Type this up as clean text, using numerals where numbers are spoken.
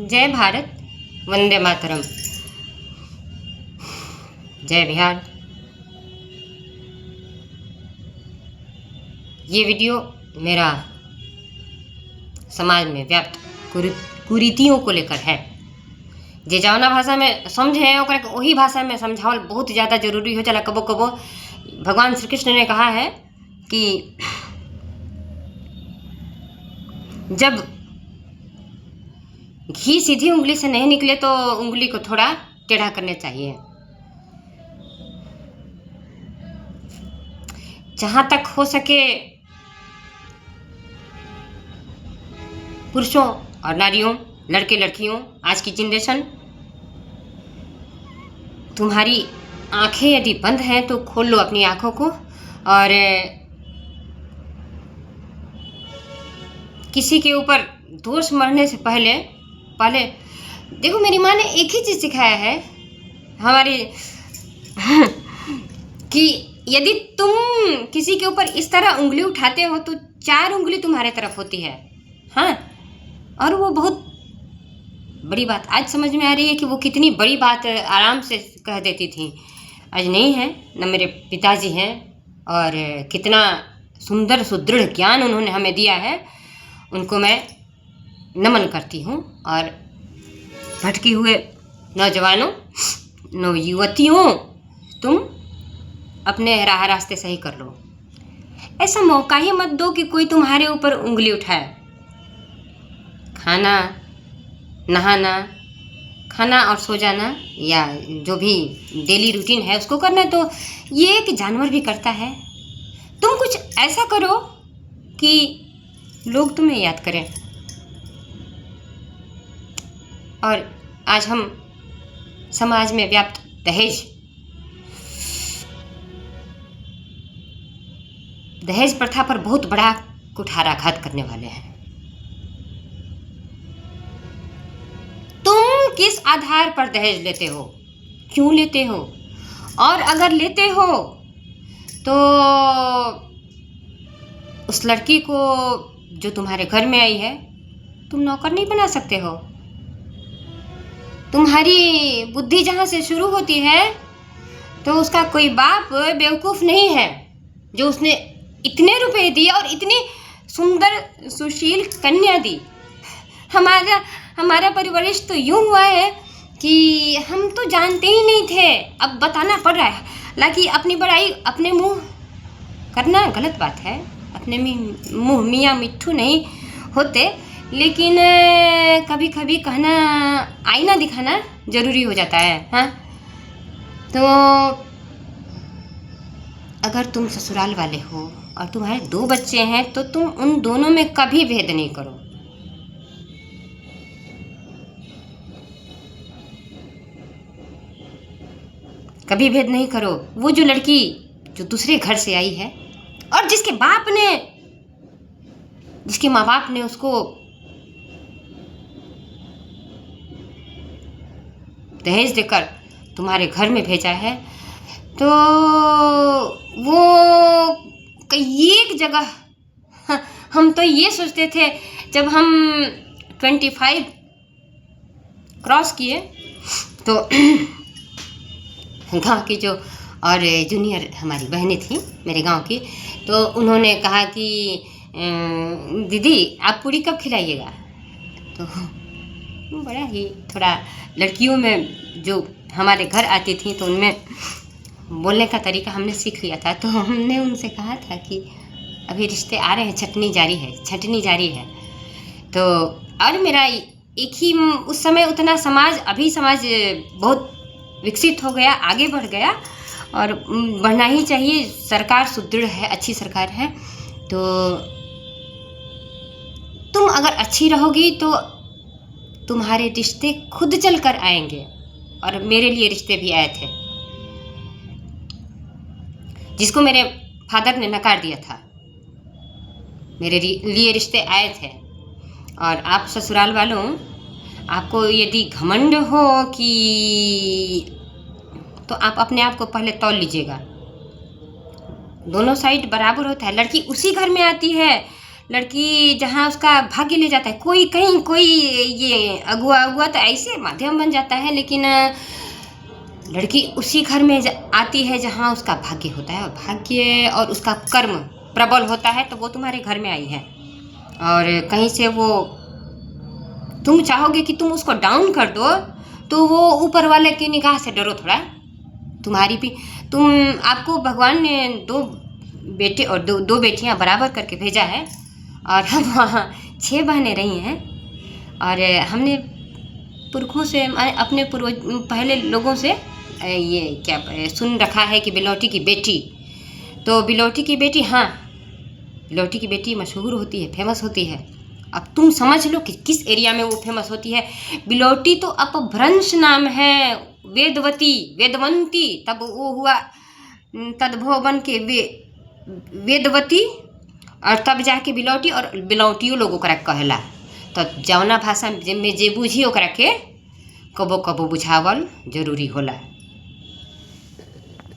जय भारत, वंदे मातरम। जय बिहार। ये वीडियो मेरा समाज में व्याप्त कुरीतियों को लेकर है। जे जौना भाषा में समझे ओकरा के वही भाषा में समझावल बहुत ज़्यादा जरूरी हो चला। कबो कबो भगवान श्री कृष्ण ने कहा है कि जब घी सीधी उंगली से नहीं निकले तो उंगली को थोड़ा टेढ़ा करना चाहिए। जहाँ तक हो सके पुरुषों और नारियों, लड़के लड़कियों, आज की जनरेशन, तुम्हारी आंखें यदि बंद हैं तो खोल लो अपनी आंखों को और किसी के ऊपर दोष मरने से पहले देखो, मेरी माँ ने एक ही चीज़ सिखाया है हमारी कि यदि तुम किसी के ऊपर इस तरह उंगली उठाते हो तो 4 उंगली तुम्हारे तरफ होती है। हाँ, और वो बहुत बड़ी बात आज समझ में आ रही है कि वो कितनी बड़ी बात आराम से कह देती थी। आज नहीं है, न मेरे पिताजी हैं, और कितना सुंदर सुदृढ़ ज्ञान उन्होंने हमें दिया है, उनको मैं नमन करती हूँ। और भटकी हुए नौजवानों, नवयुवतियों, तुम अपने रास्ते सही कर लो। ऐसा मौका ही मत दो कि कोई तुम्हारे ऊपर उंगली उठाए। खाना, नहाना, खाना और सो जाना, या जो भी डेली रूटीन है उसको करना, तो ये एक जानवर भी करता है। तुम कुछ ऐसा करो कि लोग तुम्हें याद करें। और आज हम समाज में व्याप्त दहेज प्रथा पर बहुत बड़ा कुठाराघात करने वाले हैं। तुम किस आधार पर दहेज लेते हो, क्यों लेते हो, और अगर लेते हो तो उस लड़की को जो तुम्हारे घर में आई है तुम नौकर नहीं बना सकते हो। तुम्हारी बुद्धि जहाँ से शुरू होती है तो उसका कोई बाप बेवकूफ़ नहीं है जो उसने इतने रुपए दिए और इतनी सुंदर सुशील कन्या दी। हमारा परवरिश तो यूँ हुआ है कि हम तो जानते ही नहीं थे, अब बताना पड़ रहा है। हालांकि अपनी बड़ाई अपने मुंह करना गलत बात है, अपने मुंह मियाँ मिट्ठू नहीं होते, लेकिन कभी कभी कहना, आईना दिखाना ज़रूरी हो जाता है। हाँ, तो अगर तुम ससुराल वाले हो और तुम्हारे 2 बच्चे हैं तो तुम उन दोनों में कभी भेद नहीं करो। कभी भेद नहीं करो। वो जो लड़की जो दूसरे घर से आई है और जिसके माँ बाप ने उसको दहेज देकर तुम्हारे घर में भेजा है, तो वो कई एक जगह हम तो ये सोचते थे जब हम 25 क्रॉस किए तो गांव की जो और जूनियर हमारी बहनें थी मेरे गांव की, तो उन्होंने कहा कि दीदी आप पूरी कब खिलाइएगा। तो बड़ा ही थोड़ा लड़कियों में जो हमारे घर आती थी तो उनमें बोलने का तरीका हमने सीख लिया था। तो हमने उनसे कहा था कि अभी रिश्ते आ रहे हैं, छटनी जारी है। तो और मेरा एक ही उस समय उतना अभी समाज बहुत विकसित हो गया, आगे बढ़ गया, और बढ़ना ही चाहिए। सरकार सुदृढ़ है, अच्छी सरकार है, तो तुम अगर अच्छी रहोगी तो तुम्हारे रिश्ते खुद चल कर आएंगे। और मेरे लिए रिश्ते भी आए थे जिसको मेरे फादर ने नकार दिया था, मेरे लिए रिश्ते आए थे। और आप ससुराल वालों, आपको यदि घमंड हो कि तो आप अपने आप को पहले तौल लीजिएगा। दोनों साइड बराबर होता है। लड़की उसी घर में आती है लड़की जहाँ उसका भाग्य ले जाता है, कोई कहीं कोई ये अगुआ अगुआ तो ऐसे माध्यम बन जाता है, लेकिन लड़की उसी घर में आती है जहाँ उसका भाग्य होता है, और भाग्य और उसका कर्म प्रबल होता है, तो वो तुम्हारे घर में आई है। और कहीं से वो तुम चाहोगे कि तुम उसको डाउन कर दो, तो वो ऊपर वाले की निगाह से डरो थोड़ा। तुम्हारी भी आपको भगवान ने 2 बेटे और 2 बेटियां बराबर करके भेजा है, और हम वहाँ 6 बहनें रही हैं। और हमने पुरखों से, अपने पूर्वज पहले लोगों से ये क्या सुन रखा है कि बिलौटी की बेटी, तो बिलौटी की बेटी, हाँ बिलौटी की बेटी मशहूर होती है, फेमस होती है। अब तुम समझ लो कि किस एरिया में वो फेमस होती है। बिलौटी तो अपभ्रंश नाम है, वेदवंती, तब वो हुआ तद्भवन के वेदवती, और तब जाके बिलौटी, और बिलौटियो लोग ओकरा कहला। तो जौना भाषा में जे बूझी ओकरा के कबो कबो बुझावल जरूरी होला।